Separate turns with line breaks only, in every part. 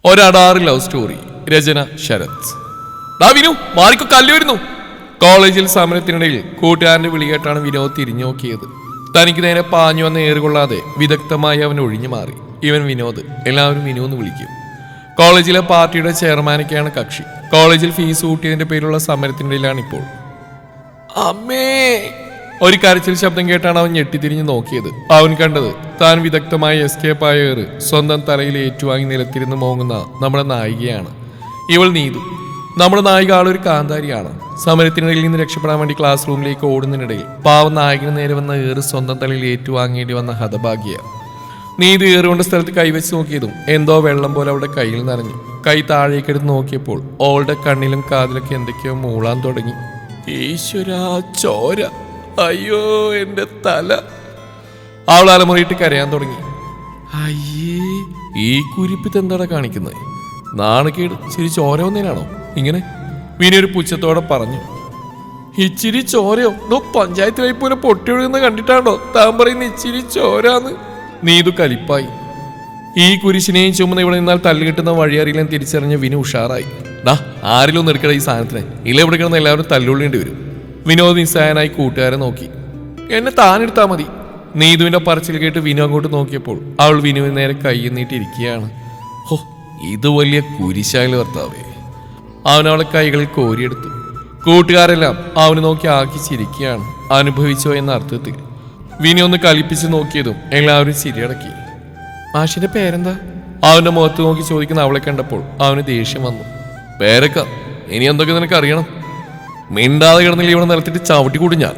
ഒരടാറ് love story. രചന ശരത്. വിനു മാറിക്കോ, കല്ല് വരുന്നു. കോളേജിൽ സമരത്തിനിടയിൽ കൂട്ടുകാരന്റെ വിളികേട്ടാണ് വിനോദ് തിരിഞ്ഞു നോക്കിയത്. തനിക്ക് നേരെ പാഞ്ഞു വന്ന് ഏറുകൊള്ളാതെ വിദഗ്ധമായി അവൻ ഒഴിഞ്ഞു മാറി. ഇവൻ വിനോദ്, എല്ലാവരും വിനു എന്ന് വിളിക്കും. കോളേജിലെ പാർട്ടിയുടെ ചെയർമാനൊക്കെയാണ് കക്ഷി. കോളേജിൽ ഫീസ് കൂട്ടിയതിന്റെ പേരിലുള്ള സമരത്തിനിടയിലാണ് ഇപ്പോൾ. അമ്മേ! ഒരു കരച്ചിൽ ശബ്ദം കേട്ടാണ് അവൻ ഞെട്ടിത്തിരിഞ്ഞ് നോക്കിയത്. അവൻ കണ്ടത് താൻ വിദഗ്ധമായി എസ്കേപ്പായ ഏറ് സ്വന്തം തലയിൽ ഏറ്റുവാങ്ങി നിലത്തിരുന്ന് മോങ്ങുന്ന നമ്മുടെ നായികയാണ്. ഇവൾ നീതു. നമ്മുടെ നായിക ആളൊരു കാന്താരിയാണ്. സമരത്തിനിടയിൽ നിന്ന് രക്ഷപ്പെടാൻ വേണ്ടി ക്ലാസ് റൂമിലേക്ക് ഓടുന്നതിനിടയിൽ പാവം നായകന് നേരെ വന്ന ഏറ് സ്വന്തം തലയിൽ ഏറ്റുവാങ്ങേണ്ടി വന്ന ഹതഭാഗ്യ. നീതു ഏറുകൊണ്ട് സ്ഥലത്ത് കൈവച്ച് നോക്കിയതും എന്തോ വെള്ളം പോലെ അവളുടെ കയ്യിൽ നനഞ്ഞു. കൈ താഴേക്കെടുത്ത് നോക്കിയപ്പോൾ അവളുടെ കണ്ണിലും കാതിലൊക്കെ എന്തൊക്കെയോ മൂളാൻ തുടങ്ങി. ഈശ്വരാ, ചോര! അയ്യോ, എന്റെ തല! അവൾ അലമുറിയിട്ട് കരയാൻ തുടങ്ങി. അയ്യേ, ഈ കുരിപ്പിത്ത് എന്താണ് കാണിക്കുന്നത്? നാണക്കേട്. ശരി, ചോര വന്നേനാണോ ഇങ്ങനെ? വിനൊരു പുച്ഛത്തോടെ പറഞ്ഞു. ഇച്ചിരി ചോരയോ? പഞ്ചായത്ത് വൈപ്പൂനെ പൊട്ടി ഒഴുകുന്ന കണ്ടിട്ടാണോ താൻ പറയുന്ന ഇച്ചിരി ചോരാന്ന്? നീതു കലിപ്പായി. ഈ കുരിശിനെയും ചുമന്ന് ഇവിടെ നിന്നാൽ തല്ലുകിട്ടുന്ന വഴിയറിയില്ലെന്ന് തിരിച്ചറിഞ്ഞ വിനു ഉഷാറായി. ആരിലും ഒന്ന് എടുക്കട ഈ സാധനത്തിനെ, ഇല്ല ഇവിടെ കിടന്ന് എല്ലാവരും തല്ലുകൊള്ളേണ്ടി വരും. വിനോദ് നിസ്സായനായി കൂട്ടുകാരെ നോക്കി. എന്നെ താനെടുത്താ മതി. നീതുവിന്റെ പറച്ചിൽ കേട്ട് വിനു അങ്ങോട്ട് നോക്കിയപ്പോൾ അവൾ വിനുവിന് നേരെ കൈ നീട്ടിയിരിക്കുകയാണ്. ഹോ, ഇത് വലിയ കുരിശായാലും ഭർത്താവേ. അവനവളെ കൈകളിൽ കോരിയെടുത്തു. കൂട്ടുകാരെല്ലാം അവന് നോക്കി ആക്കിച്ചിരിക്കുകയാണ്. അനുഭവിച്ചോ എന്ന അർത്ഥത്തിൽ. വിനു ഒന്ന് കളിപ്പിച്ച് നോക്കിയതും എല്ലാവരും ചിരിയടക്കി. മാഷിന്റെ പേരെന്താ? അവന്റെ മുഖത്ത് നോക്കി ചോദിക്കുന്ന അവളെ കണ്ടപ്പോൾ അവന് ദേഷ്യം വന്നു. പേരക്ക, ഇനി എന്തൊക്കെ നിനക്ക് അറിയണം? മിണ്ടാതെ കിടന്നില്ല ഇവിടെ നിലത്തിട്ട് ചവിട്ടി കൂടി ഞാൻ.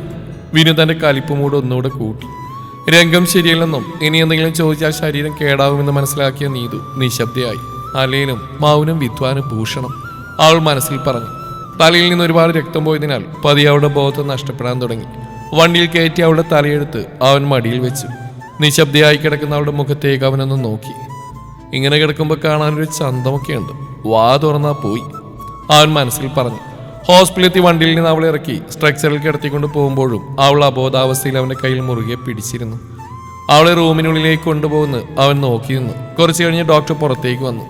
വിനു തന്റെ കലിപ്പ് മൂട് ഒന്നുകൂടെ കൂട്ടി. രംഗം ശരിയല്ലെന്നും ഇനി എന്തെങ്കിലും ചോദിച്ചാൽ ശരീരം കേടാവുമെന്ന് മനസ്സിലാക്കിയ നീതു നിശബ്ദയായി. അല്ലേലും മൗനം വിദ്വാന് ഭൂഷണം, അവൾ മനസ്സിൽ പറഞ്ഞു. തലയിൽ നിന്ന് ഒരുപാട് രക്തം പോയതിനാൽ പതി അവളുടെ ബോധം നഷ്ടപ്പെടാൻ തുടങ്ങി. വണ്ടിയിൽ കയറ്റി അവളുടെ തലയെടുത്ത് അവൻ മടിയിൽ വെച്ചു. നിശബ്ദയായി കിടക്കുന്ന അവളുടെ മുഖത്തേക്ക് അവനൊന്ന് നോക്കി. ഇങ്ങനെ കിടക്കുമ്പോൾ കാണാനൊരു ചന്തമൊക്കെയുണ്ട്, വാ തുറന്നാ പോയി, അവൻ മനസ്സിൽ പറഞ്ഞു. ഹോസ്പിറ്റലിലെത്തി വണ്ടിയിൽ നിന്ന് അവളെ ഇറക്കി സ്ട്രക്ചറിൽ കിടത്തിക്കൊണ്ട് പോകുമ്പോഴും അവൾ അബോധാവസ്ഥയിൽ അവന്റെ കയ്യിൽ മുറുകെ പിടിച്ചിരുന്നു. അവളെ റൂമിനുള്ളിലേക്ക് കൊണ്ടുപോകുന്നു അവൻ നോക്കി നിന്നു. കുറച്ച് കഴിഞ്ഞ് ഡോക്ടർ പുറത്തേക്ക് വന്നു.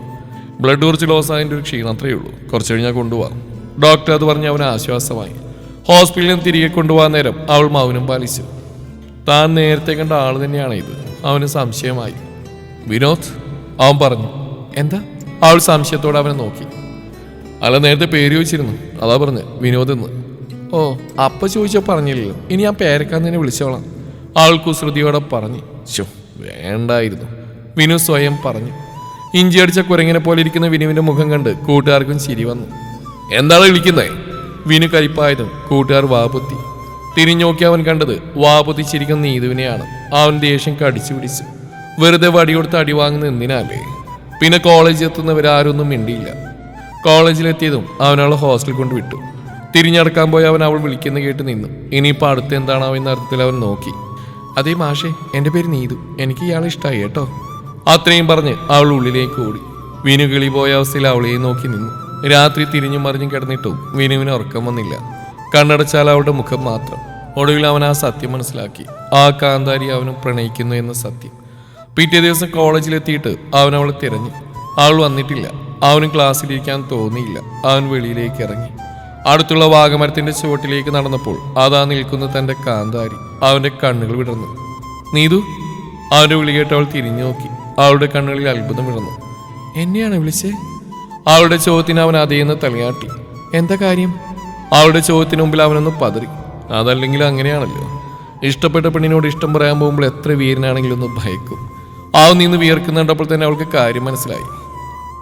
ബ്ലഡ് കുറച്ച് ലോസ് ആയതിൻ്റെ ഒരു ക്ഷീണം അത്രയേ ഉള്ളൂ, കുറച്ച് കഴിഞ്ഞാൽ കൊണ്ടുപോകാം. ഡോക്ടർ അത് പറഞ്ഞ് അവന് ആശ്വാസമായി. ഹോസ്പിറ്റലിൽ നിന്ന് തിരികെ കൊണ്ടുപോകാൻ നേരം അവൾ മൗനം പാലിച്ചു. താൻ നേരത്തെ കണ്ട ആൾ തന്നെയാണ് ഇത്, അവന് സംശയമായി. വിനോദ്, അവൻ പറഞ്ഞു. എന്താ? അവൾ സംശയത്തോടെ അവനെ നോക്കി. അല്ല, നേരത്തെ പേര് ചോദിച്ചിരുന്നു, അതാ പറഞ്ഞ് വിനോദ് എന്ന്. ഓ, അപ്പ ചോദിച്ചോ പറഞ്ഞില്ലല്ലോ, ഇനി ഞാൻ പേരക്കാൻ തന്നെ വിളിച്ചോളാം, അവൾ കുസൃതിയോടെ പറഞ്ഞു. ശോ, വേണ്ടായിരുന്നു, വിനു സ്വയം പറഞ്ഞു. ഇഞ്ചി അടിച്ച കുരങ്ങിനെ പോലെ ഇരിക്കുന്ന വിനുവിന്റെ മുഖം കണ്ട് കൂട്ടുകാർക്കും ചിരി വന്നു. എന്താണ് വിളിക്കുന്നേ? വിനു കരിപ്പായതും കൂട്ടുകാർ വാപൊത്തി. തിരിഞ്ഞോക്കി അവൻ കണ്ടത് വാപൊത്തിച്ചിരിക്കുന്ന നീതുവിനെയാണ്. അവൻ ദേഷ്യം കടിച്ചു പിടിച്ചു. വെറുതെ വടി കൊടുത്ത് അടി വാങ്ങുന്ന എന്തിനാലേ? പിന്നെ കോളേജിൽ എത്തുന്നവരാരൊന്നും മിണ്ടിയില്ല. കോളേജിലെത്തിയതും അവനവളെ ഹോസ്റ്റലിൽ കൊണ്ട് വിട്ടു. തിരിഞ്ഞടക്കാൻ പോയി അവൻ അവൾ വിളിക്കുന്ന കേട്ട് നിന്നു. ഇനിയിപ്പോൾ അടുത്ത് എന്താണാവോ എന്ന അർത്ഥത്തിൽ അവൻ നോക്കി. അതേ മാഷേ, എൻ്റെ പേര് നീതു, എനിക്ക് ഇയാളെ ഇഷ്ടമായി കേട്ടോ. അത്രയും പറഞ്ഞ് അവൾ ഉള്ളിലേക്ക് ഓടി. വിനു കിളി പോയ അവസ്ഥയിൽ അവളെയും നോക്കി നിന്നു. രാത്രി തിരിഞ്ഞും മറിഞ്ഞും കിടന്നിട്ടും വിനുവിന് ഉറക്കം വന്നില്ല. കണ്ണടച്ചാൽ അവളുടെ മുഖം മാത്രം. ഒടുവിൽ അവൻ ആ സത്യം മനസ്സിലാക്കി, ആ കാന്താരി അവനും പ്രണയിക്കുന്നു എന്ന സത്യം. പിറ്റേ ദിവസം കോളേജിലെത്തിയിട്ട് അവൻ അവളെ തിരഞ്ഞു. അവൾ വന്നിട്ടില്ല. അവന് ക്ലാസ്സിലിരിക്കാൻ തോന്നിയില്ല. അവൻ വെളിയിലേക്ക് ഇറങ്ങി. അടുത്തുള്ള വാഗമരത്തിന്റെ ചുവട്ടിലേക്ക് നടന്നപ്പോൾ അതാ നിൽക്കുന്ന തന്റെ കാന്താരി. അവന്റെ കണ്ണുകൾ വിടർന്നു. നീതു, അവന്റെ വിളി കേട്ട് അവൾ തിരിഞ്ഞു നോക്കി. അവളുടെ കണ്ണുകളിൽ അത്ഭുതം വിടർന്നു. എന്നെയാണ് വിളിച്ചേ? അവളുടെ ചോദ്യത്തിന് അവൻ അതേന്ന് തലയാട്ടി. എന്താ കാര്യം? അവളുടെ ചോദ്യത്തിന് മുമ്പിൽ അവനൊന്ന് പതറി. അതല്ലെങ്കിൽ അങ്ങനെയാണല്ലോ, ഇഷ്ടപ്പെട്ട പെണ്ണിനോട് ഇഷ്ടം പറയാൻ പോകുമ്പോൾ എത്ര വീരനാണെങ്കിലും ഒന്ന് ഭയക്കും. അവൻ നിന്ന് വിയർക്കുന്നുണ്ടപ്പോൾ തന്നെ അവൾക്ക് കാര്യം മനസ്സിലായി.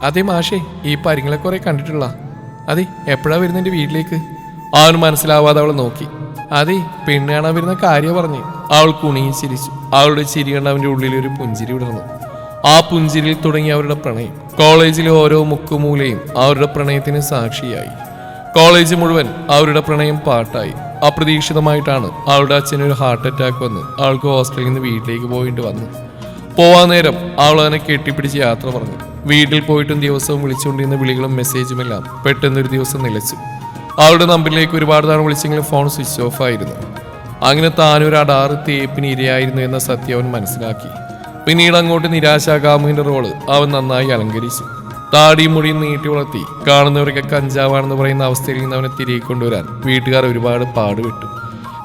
അതെ മാഷേ, ഈ പരിങ്ങളെ കുറെ കണ്ടിട്ടുള്ള. അതെ, എപ്പോഴാ വരുന്ന എൻ്റെ വീട്ടിലേക്ക്? അവൻ മനസ്സിലാവാതെ അവളെ നോക്കി. അതെ, പെണ്ണ് കാണാൻ വരുന്ന കാര്യം പറഞ്ഞു. അവൾ കുണിങ്ങി ചിരിച്ചു. അവളുടെ ചിരി കണ്ട് അവൻ്റെ ഉള്ളിൽ ഒരു പുഞ്ചിരി വിടർന്നു. ആ പുഞ്ചിരിയിൽ തുടങ്ങി അവരുടെ പ്രണയം. കോളേജിലെ ഓരോ മുക്കുമൂലയും അവരുടെ പ്രണയത്തിന് സാക്ഷിയായി. കോളേജ് മുഴുവൻ അവരുടെ പ്രണയം പാട്ടായി. അപ്രതീക്ഷിതമായിട്ടാണ് അവളുടെ അച്ഛനൊരു ഹാർട്ട് അറ്റാക്ക് വന്ന് അവൾക്ക് ഹോസ്റ്റലിൽ നിന്ന് വീട്ടിലേക്ക് പോയിട്ട് വന്നു. പോവാൻ നേരം അവൾ അവനെ കെട്ടിപ്പിടിച്ച് യാത്ര പറഞ്ഞു. വീട്ടിൽ പോയിട്ടും ദിവസവും വിളിച്ചുകൊണ്ടിരുന്ന വിളികളും മെസ്സേജുമെല്ലാം പെട്ടെന്നൊരു ദിവസം നിലച്ചു. അവളുടെ നമ്പറിലേക്ക് ഒരുപാട് തവണ വിളിച്ചെങ്കിലും ഫോൺ സ്വിച്ച് ഓഫ് ആയിരുന്നു. അങ്ങനെ താനൊരു അടാറ് തേപ്പിന് ഇരയായിരുന്നു എന്ന സത്യം അവൻ മനസ്സിലാക്കി. പിന്നീട് അങ്ങോട്ട് നിരാശാകാമുവിന്റെ റോള് അവൻ നന്നായി അലങ്കരിച്ചു. താടിയും മുടിയും നീട്ടി വളർത്തി കാണുന്നവരൊക്കെ കഞ്ചാവാണെന്ന് പറയുന്ന അവസ്ഥയിൽ നിന്ന് അവനെ തിരികെ കൊണ്ടുവരാൻ വീട്ടുകാർ ഒരുപാട് പാടുപെട്ടു.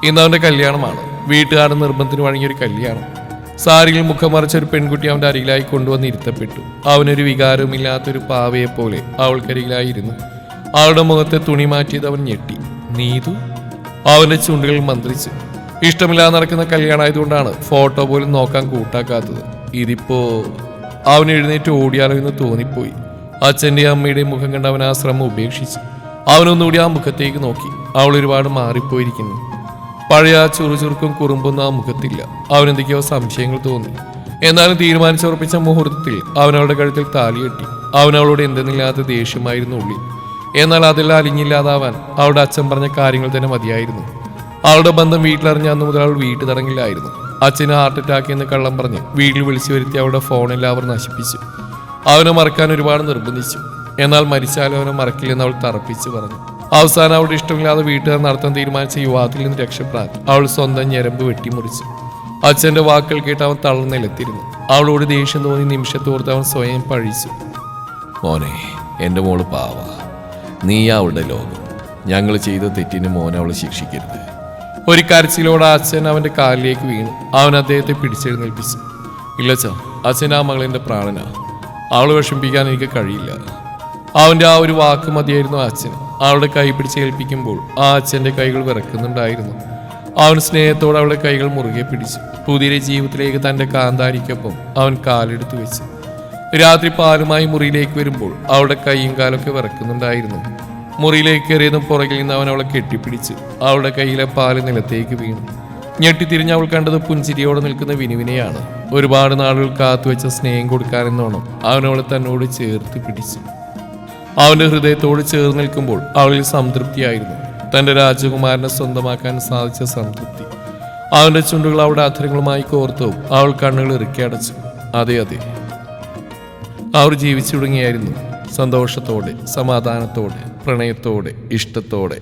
ഇന്ന് അവന്റെ കല്യാണമാണ്. വീട്ടുകാരുടെ നിർബന്ധത്തിന് വഴങ്ങിയൊരു കല്യാണം. സാരിയിൽ മുഖം മറച്ച ഒരു പെൺകുട്ടി അവന്റെ അരികിലായി കൊണ്ടുവന്ന് ഇരുത്തപ്പെട്ടു. അവനൊരു വികാരവുമില്ലാത്തൊരു പാവയെ പോലെ അവൾക്കരികിലായിരുന്നു. അവളുടെ മുഖത്തെ തുണി മാറ്റിയത് അവൻ ഞെട്ടി. നീതു? അവന്റെ ചുണ്ടുകൾ മന്ത്രിച്ചു. ഇഷ്ടമില്ലാതെ നടക്കുന്ന കല്യാണമായതുകൊണ്ടാണ് ഫോട്ടോ പോലും നോക്കാൻ കൂട്ടാക്കാത്തത്. ഇതിപ്പോ അവൻ എഴുന്നേറ്റ് ഓടിയാലോ എന്ന് തോന്നിപ്പോയി. അച്ഛൻ്റെയും അമ്മയുടെയും മുഖം കണ്ട് അവൻ ആ ശ്രമം ഉപേക്ഷിച്ചു. അവനൊന്നുകൂടി ആ മുഖത്തേക്ക് നോക്കി. അവൾ ഒരുപാട് മാറിപ്പോയിരിക്കുന്നു. പഴയ ആ ചുറുചുറുക്കും കുറുമ്പൊന്നും ആ മുഖത്തില്ല. അവനെന്തൊക്കെയോ സംശയങ്ങൾ തോന്നി. എന്നാലും തീരുമാനിച്ചുറപ്പിച്ച മുഹൂർത്തത്തിൽ അവനവളുടെ കഴുത്തിൽ താലികെട്ടി. അവനവളോട് എന്തെന്നില്ലാത്ത ദേഷ്യമായിരുന്നു ഉള്ളിൽ. എന്നാൽ അതെല്ലാം അലിഞ്ഞില്ലാതാവാൻ അവളുടെ അച്ഛൻ പറഞ്ഞ കാര്യങ്ങൾ തന്നെ മതിയായിരുന്നു. അവളുടെ ബന്ധം വീട്ടിലറിഞ്ഞ അന്ന് മുതൽ അവൾ വീട്ടു തടങ്ങില്ലായിരുന്നു. അച്ഛന് ഹാർട്ട് അറ്റാക്ക് എന്ന് കള്ളം പറഞ്ഞ് വീട്ടിൽ വിളിച്ചു വരുത്തി അവളുടെ ഫോണെല്ലാം അവർ നശിപ്പിച്ചു. അവനെ മറക്കാൻ ഒരുപാട് നിർബന്ധിച്ചു. എന്നാൽ മരിച്ചാലും അവനെ മറക്കില്ലെന്ന് അവൾ തറപ്പിച്ച് പറഞ്ഞു. അവസാനം അവളുടെ ഇഷ്ടമില്ലാതെ വീട്ടുകാർ നടത്താൻ തീരുമാനിച്ച യുവാത്തിൽ നിന്ന് രക്ഷപ്പെടാൻ അവൾ സ്വന്തം ഞരമ്പ് വെട്ടിമുറിച്ചു. അച്ഛന്റെ വാക്കുകൾ കേട്ട് അവൻ തളർന്നിലെത്തിയിരുന്നു. അവളോട് ദേഷ്യം തോന്നി നിമിഷത്തോർത്ത് അവൻ സ്വയം പഴിച്ചു. മോനെ, എൻ്റെ മോള് പാവ. നീ അവളുടെ ലോകം. ഞങ്ങൾ ചെയ്ത തെറ്റിന് മോനെ അവളെ ശിക്ഷിക്കരുത്. ഒരു കരച്ചിലോടെ അച്ഛൻ അവന്റെ കാലിലേക്ക് വീണു. അവൻ അദ്ദേഹത്തെ പിടിച്ചെഴുന്നേൽപ്പിച്ചു. ഇല്ലച്ചാ, അച്ഛൻ ആ മകളെന്റെ പ്രാണനാ. അവളെ വിഷമിപ്പിക്കാൻ എനിക്ക് കഴിയില്ല. അവന്റെ ആ ഒരു വാക്ക് മതിയായിരുന്നു അച്ഛൻ. അവളുടെ കൈ പിടിച്ച് ഏൽപ്പിക്കുമ്പോൾ ആ അച്ഛന്റെ കൈകൾ വിറക്കുന്നുണ്ടായിരുന്നു. അവൻ സ്നേഹത്തോടെ അവളുടെ കൈകൾ മുറുകെ പിടിച്ചു. പുതിയ ജീവിതത്തിലേക്ക് തന്റെ കാന്താരിക്കൊപ്പം അവൻ കാലെടുത്തു വെച്ചു. രാത്രി പാലുമായി മുറിയിലേക്ക് വരുമ്പോൾ അവളുടെ കൈയും കാലൊക്കെ വിറക്കുന്നുണ്ടായിരുന്നു. മുറിയിലേക്ക് കയറിയതും പുറകിൽ നിന്ന് അവൻ അവളെ കെട്ടിപ്പിടിച്ചു. അവളുടെ കയ്യിലെ പാല് നിലത്തേക്ക് വീണു. ഞെട്ടിത്തിരിഞ്ഞ് അവൾ കണ്ടത് പുഞ്ചിരിയോടെ നിൽക്കുന്ന വിനുവിനെയാണ്. ഒരുപാട് നാളുകൾ കാത്തുവെച്ച സ്നേഹം കൊടുക്കാനെന്നോണം അവനവളെ തന്നോട് ചേർത്ത് പിടിച്ചു. അവന്റെ ഹൃദയത്തോട് ചേർന്ന് നിൽക്കുമ്പോൾ അവളിൽ സംതൃപ്തിയായിരുന്നു. തന്റെ രാജകുമാരനെ സ്വന്തമാക്കാൻ സാധിച്ച സംതൃപ്തി. അവന്റെ ചുണ്ടുകൾ അവളുടെ അധരങ്ങളുമായി കോർത്തു. അവൾ കണ്ണുകൾ ഇറുക്കി അടച്ചു. അതെ, അവർ ജീവിച്ചു തുടങ്ങിയായിരുന്നു. സന്തോഷത്തോടെ, സമാധാനത്തോടെ, പ്രണയത്തോടെ, ഇഷ്ടത്തോടെ.